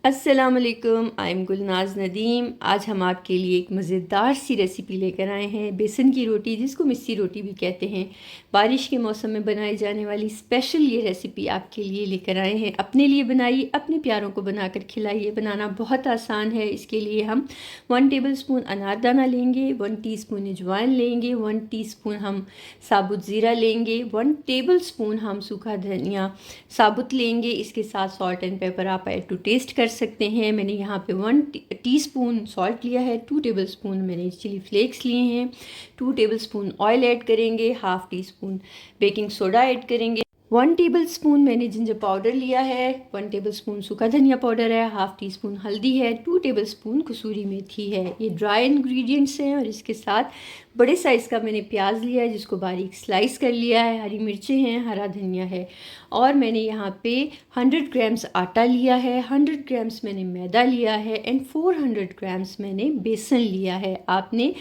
अस्सलाम वालेकुम, I am Gulnaz Nadeem. आज हम आपके लिए एक मज़ेदार सी रेसिपी लेकर आए हैं, बेसन की रोटी जिसको मिस्सी रोटी भी कहते हैं। बारिश के मौसम में बनाई जाने वाली स्पेशल ये रेसिपी आपके लिए लेकर आए हैं। अपने लिए बनाइए, अपने प्यारों को बनाकर खिलाइए। बनाना बहुत आसान है। इसके लिए हम 1 टेबलस्पून अनारदाना लेंगे, 1 टीस्पून अजवाइन लेंगे, 1 टीस्पून हम साबुत ज़ीरा लेंगे, 1 टेबलस्पून हम सूखा धनिया साबुत लेंगे। इसके साथ सॉल्ट एंड पेपर आप ऐड टू टेस्ट कर सकते हैं। मैंने यहाँ पे 1 टीस्पून सॉल्ट लिया है, 2 टेबलस्पून मैंने चिली फ्लेक्स लिए हैं, 2 टेबलस्पून ऑयल ऐड करेंगे, half tea spoon baking soda add करेंगे, 1 टेबलस्पून मैंने जिंजर पाउडर लिया है, 1 टेबलस्पून सूखा धनिया पाउडर है, हाफ़ टी स्पून हल्दी है, 2 टेबलस्पून कसूरी मेथी है। ये ड्राई इंग्रेडिएंट्स हैं। और इसके साथ बड़े साइज़ का मैंने प्याज लिया है जिसको बारीक स्लाइस कर लिया है, हरी मिर्चें हैं, हरा धनिया है। और मैंने यहाँ पे 100 ग्राम्स आटा लिया है, 100 ग्राम्स मैंने मैदा लिया है एंड 400 ग्राम्स मैंने बेसन लिया है। आपने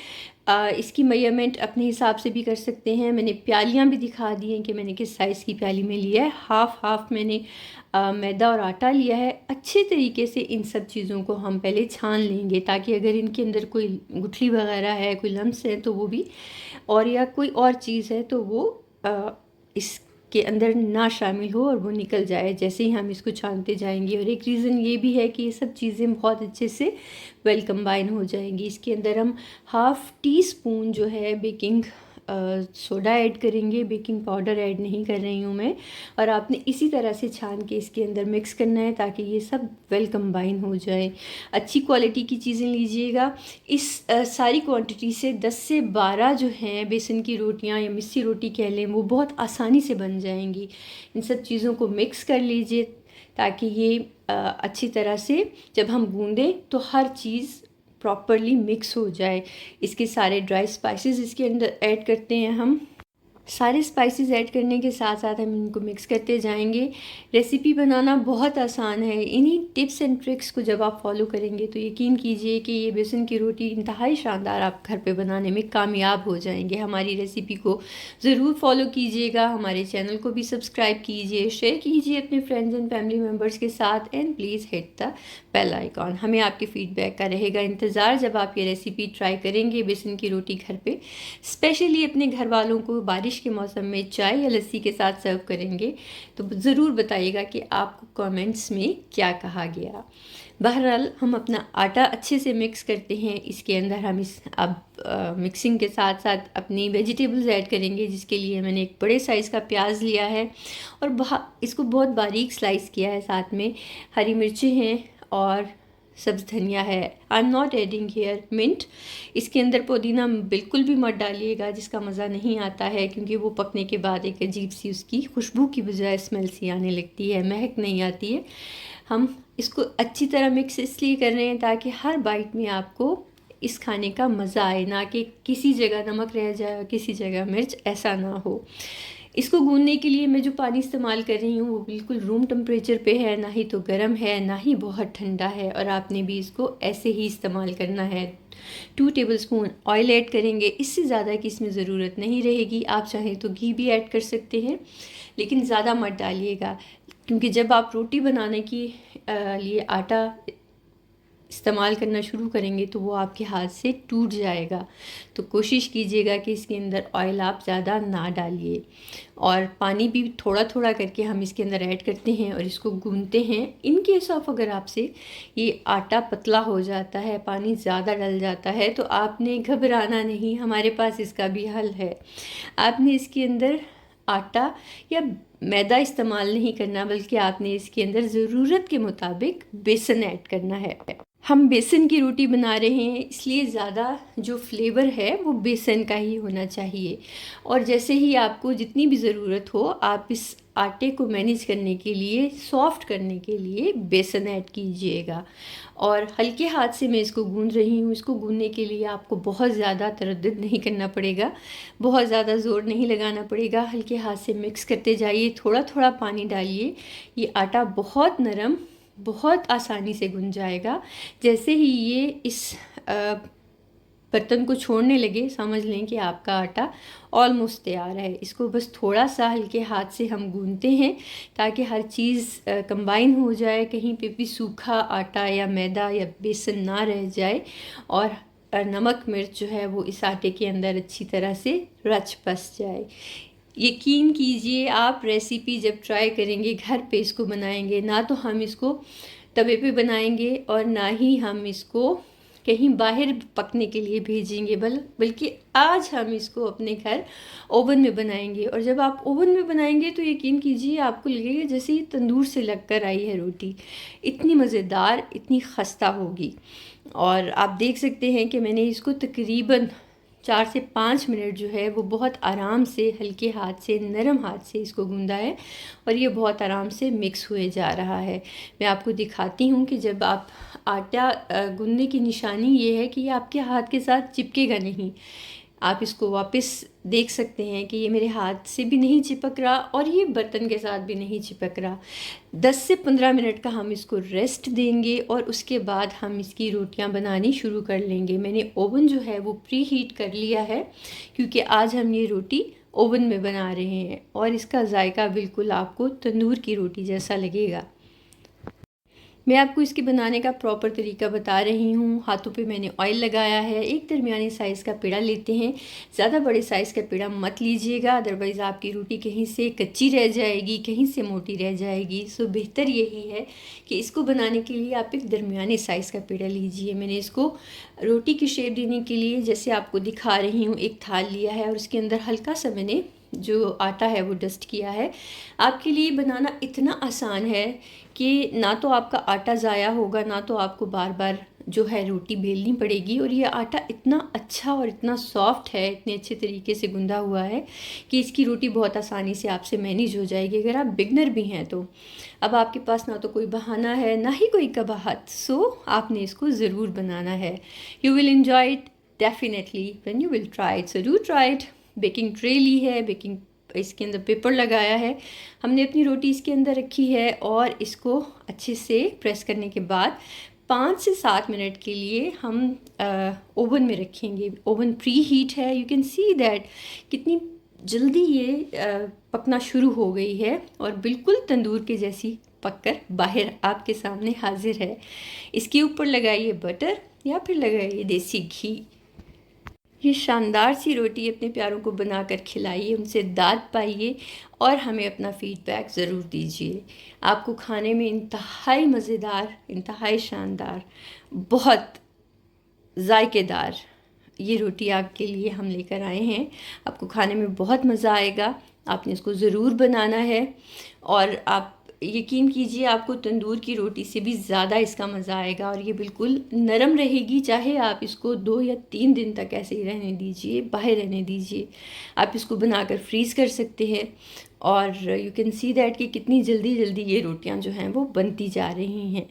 इसकी मेजरमेंट अपने हिसाब से भी कर सकते हैं। मैंने प्यालियाँ भी दिखा दी हैं कि मैंने किस साइज़ की प्याली में लिया है। हाफ़ मैंने मैदा और आटा लिया है। अच्छे तरीके से इन सब चीज़ों को हम पहले छान लेंगे ताकि अगर इनके अंदर कोई गुठली वगैरह है, कोई लम्स है तो वो भी, और या कोई और चीज़ है तो वो इसके अंदर ना शामिल हो और वो निकल जाए जैसे ही हम इसको छानते जाएंगे। और एक रीज़न ये भी है कि ये सब चीज़ें बहुत अच्छे से वेल कंबाइन हो जाएंगी। इसके अंदर हम हाफ़ टी स्पून जो है बेकिंग सोडा ऐड करेंगे, बेकिंग पाउडर ऐड नहीं कर रही हूँ मैं। और आपने इसी तरह से छान के इसके अंदर मिक्स करना है ताकि ये सब वेल कंबाइन हो जाए। अच्छी क्वालिटी की चीज़ें लीजिएगा। इस सारी क्वांटिटी से 10 से 12 जो हैं बेसन की रोटियाँ या मिस्सी रोटी कह लें, वो बहुत आसानी से बन जाएंगी। इन सब चीज़ों को मिक्स कर लीजिए ताकि ये अच्छी तरह से जब हम गूंदें तो हर चीज़ प्रॉपरली मिक्स हो जाए। इसके सारे ड्राई स्पाइसेस इसके अंदर ऐड करते हैं हम। सारे स्पाइसेस ऐड करने के साथ साथ हम इनको मिक्स करते जाएंगे। रेसिपी बनाना बहुत आसान है। इन्हीं टिप्स एंड ट्रिक्स को जब आप फॉलो करेंगे तो यकीन कीजिए कि ये बेसन की रोटी इंतहाई शानदार आप घर पे बनाने में कामयाब हो जाएंगे। हमारी रेसिपी को ज़रूर फॉलो कीजिएगा। हमारे चैनल को भी सब्सक्राइब कीजिए, शेयर कीजिए अपने फ्रेंड्स एंड फैमिली मेम्बर्स के साथ and please hit the bell icon. हमें आपके फीडबैक का रहेगा इंतज़ार जब आप ये रेसिपी ट्राई करेंगे बेसन की रोटी घर पे। स्पेशली अपने घर वालों को बारिश के मौसम में चाय या लस्सी के साथ सर्व करेंगे तो ज़रूर बताइएगा कि आपको कमेंट्स में क्या कहा गया। बहरहाल हम अपना आटा अच्छे से मिक्स करते हैं। इसके अंदर हम अब मिक्सिंग के साथ साथ अपनी वेजिटेबल्स ऐड करेंगे जिसके लिए मैंने एक बड़े साइज़ का प्याज लिया है और इसको बहुत बारीक स्लाइस किया है। साथ में हरी मिर्चें हैं और सब्ज़ धनिया है। I am not adding here mint. इसके अंदर पुदीना बिल्कुल भी मत डालिएगा, जिसका मज़ा नहीं आता है क्योंकि वो पकने के बाद एक अजीब सी उसकी खुशबू की बजाय स्मेल सी आने लगती है, महक नहीं आती है। हम इसको अच्छी तरह मिक्स इसलिए कर रहे हैं ताकि हर बाइट में आपको इस खाने का मज़ा आए, ना कि किसी जगह नमक रह जाए किसी जगह मिर्च, ऐसा ना हो। इसको गूंदने के लिए मैं जो पानी इस्तेमाल कर रही हूँ वो बिल्कुल रूम टेम्परेचर पे है, ना ही तो गर्म है ना ही बहुत ठंडा है। और आपने भी इसको ऐसे ही इस्तेमाल करना है। 2 टेबलस्पून ऑयल ऐड करेंगे, इससे ज़्यादा की इसमें ज़रूरत नहीं रहेगी। आप चाहें तो घी भी ऐड कर सकते हैं लेकिन ज़्यादा मत डालिएगा क्योंकि जब आप रोटी बनाने की लिए आटा इस्तेमाल करना शुरू करेंगे तो वो आपके हाथ से टूट जाएगा। तो कोशिश कीजिएगा कि इसके अंदर ऑयल आप ज़्यादा ना डालिए। और पानी भी थोड़ा थोड़ा करके हम इसके अंदर ऐड करते हैं और इसको गूंदते हैं। इन केस ऑफ अगर आपसे ये आटा पतला हो जाता है, पानी ज़्यादा डल जाता है, तो आपने घबराना नहीं, हमारे पास इसका भी हल है। आपने इसके अंदर आटा या मैदा इस्तेमाल नहीं करना बल्कि आपने इसके अंदर ज़रूरत के मुताबिक बेसन ऐड करना है। हम बेसन की रोटी बना रहे हैं इसलिए ज़्यादा जो फ्लेवर है वो बेसन का ही होना चाहिए। और जैसे ही आपको जितनी भी ज़रूरत हो आप इस आटे को मैनेज करने के लिए, सॉफ्ट करने के लिए बेसन ऐड कीजिएगा। और हल्के हाथ से मैं इसको गूंद रही हूँ। इसको गूंदने के लिए आपको बहुत ज़्यादा तरद्दुद नहीं करना पड़ेगा, बहुत ज़्यादा ज़ोर नहीं लगाना पड़ेगा। हल्के हाथ से मिक्स करते जाइए, थोड़ा थोड़ा पानी डालिए। ये आटा बहुत नरम, बहुत आसानी से गुंज जाएगा। जैसे ही ये इस बर्तन को छोड़ने लगे, समझ लें कि आपका आटा ऑलमोस्ट तैयार है। इसको बस थोड़ा सा हल्के हाथ से हम गूंथते हैं ताकि हर चीज़ कंबाइन हो जाए, कहीं पे भी सूखा आटा या मैदा या बेसन ना रह जाए, और नमक मिर्च जो है वो इस आटे के अंदर अच्छी तरह से रच बस जाए। यकीन कीजिए, आप रेसिपी जब ट्राई करेंगे, घर पे इसको बनाएंगे, ना तो हम इसको तवे पे बनाएंगे और ना ही हम इसको कहीं बाहर पकने के लिए भेजेंगे, बल्कि आज हम इसको अपने घर ओवन में बनाएंगे। और जब आप ओवन में बनाएंगे तो यकीन कीजिए आपको लगेगा जैसे ये तंदूर से लग कर आई है रोटी। इतनी मज़ेदार, इतनी खस्ता होगी। और आप देख सकते हैं कि मैंने इसको तकरीबन 4 से 5 मिनट जो है वो बहुत आराम से, हल्के हाथ से, नरम हाथ से इसको गूंदा है, और ये बहुत आराम से मिक्स हुए जा रहा है। मैं आपको दिखाती हूँ कि जब आप आटा गूंदने की निशानी ये है कि ये आपके हाथ के साथ चिपकेगा नहीं। आप इसको वापस देख सकते हैं कि ये मेरे हाथ से भी नहीं चिपक रहा और ये बर्तन के साथ भी नहीं चिपक रहा। 10 से 15 मिनट का हम इसको रेस्ट देंगे और उसके बाद हम इसकी रोटियां बनानी शुरू कर लेंगे। मैंने ओवन जो है वो प्री हीट कर लिया है, क्योंकि आज हम ये रोटी ओवन में बना रहे हैं और इसका जायका बिल्कुल आपको तंदूर की रोटी जैसा लगेगा। मैं आपको इसके बनाने का प्रॉपर तरीका बता रही हूँ। हाथों पे मैंने ऑयल लगाया है। एक दरमियानी साइज़ का पेड़ा लेते हैं, ज़्यादा बड़े साइज़ का पेड़ा मत लीजिएगा, अदरवाइज़ आपकी रोटी कहीं से कच्ची रह जाएगी, कहीं से मोटी रह जाएगी। सो बेहतर यही है कि इसको बनाने के लिए आप एक दरमियानी साइज़ का पेड़ा लीजिए। मैंने इसको रोटी की शेप देने के लिए, जैसे आपको दिखा रही हूँ, एक थाल लिया है और उसके अंदर हल्का सा मैंने जो आटा है वो डस्ट किया है। आपके लिए बनाना इतना आसान है कि ना तो आपका आटा ज़ाया होगा, ना तो आपको बार बार जो है रोटी बेलनी पड़ेगी। और ये आटा इतना अच्छा और इतना सॉफ्ट है, इतने अच्छे तरीके से गूंदा हुआ है कि इसकी रोटी बहुत आसानी से आपसे मैनेज हो जाएगी अगर आप बिगनर भी हैं तो। अब आपके पास ना तो कोई बहाना है, ना ही कोई कबाहत, सो आपने इसको ज़रूर बनाना है। You will enjoy it definitely when you will try it, so do try it. Baking tray ली है, बेकिंग इसके अंदर पेपर लगाया है, हमने अपनी रोटी इसके अंदर रखी है और इसको अच्छे से प्रेस करने के बाद 5 से 7 मिनट के लिए हम ओवन में रखेंगे। ओवन प्री हीट है, यू कैन सी दैट कितनी जल्दी ये पकना शुरू हो गई है और बिल्कुल तंदूर के जैसी पककर बाहर आपके सामने हाजिर है। इसके ऊपर लगाइए बटर या फिर लगाइए देसी घी। ये शानदार सी रोटी अपने प्यारों को बनाकर खिलाइए, उनसे दाद पाइए और हमें अपना फ़ीडबैक ज़रूर दीजिए। आपको खाने में इंतहाई मज़ेदार, इंतहाई शानदार, बहुत जायकेदार ये रोटी आपके लिए हम लेकर आए हैं। आपको खाने में बहुत मज़ा आएगा, आपने इसको ज़रूर बनाना है। और आप यकीन कीजिए आपको तंदूर की रोटी से भी ज़्यादा इसका मज़ा आएगा। और ये बिल्कुल नरम रहेगी, चाहे आप इसको 2 या 3 दिन तक ऐसे ही रहने दीजिए, बाहर रहने दीजिए। आप इसको बनाकर फ्रीज़ कर सकते हैं और यू कैन सी दैट कि कितनी जल्दी जल्दी ये रोटियां जो हैं वो बनती जा रही हैं।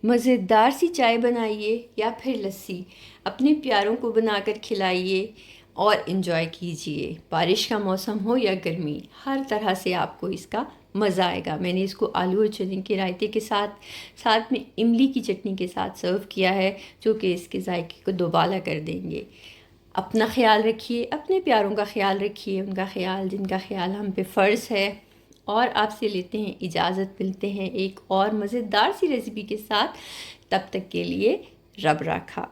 मज़ेदार सी चाय बनाइए या फिर लस्सी, अपने प्यारों को बनाकर खिलाइए और इन्जॉय कीजिए। बारिश का मौसम हो या गर्मी, हर तरह से आपको इसका मज़ा आएगा। मैंने इसको आलू और चने के रायते के साथ, साथ में इमली की चटनी के साथ सर्व किया है, जो कि इसके जायके को दोबाला कर देंगे। अपना ख्याल रखिए, अपने प्यारों का ख्याल रखिए, उनका ख्याल जिनका ख्याल हम पे फ़र्ज़ है। और आपसे लेते हैं इजाज़त, मिलते हैं एक और मज़ेदार सी रेसिपी के साथ। तब तक के लिए रब राखा।